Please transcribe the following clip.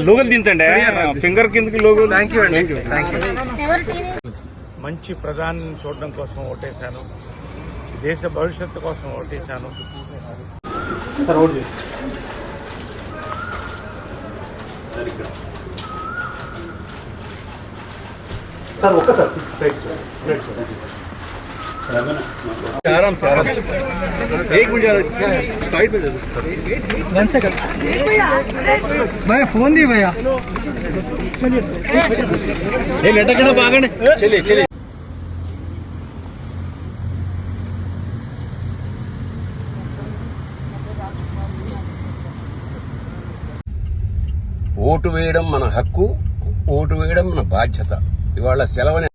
లోగోలు దించండి, finger కిందకి లోగోలు. మంచి ప్రధాని చూడడం కోసం ఓటేశాను, దేశ భవిష్యత్తు కోసం ఓటేశాను. సార్ ఒక్కసారి आराम से एक मिनट साइड पे वन सेकंड भैया फोन दी भैया ये लटक ना भागने चलिए चलिए ఓటు వేయడం మన హక్కు, ఓటు వేయడం మన బాధ్యత. ఇవాళ సెలవుని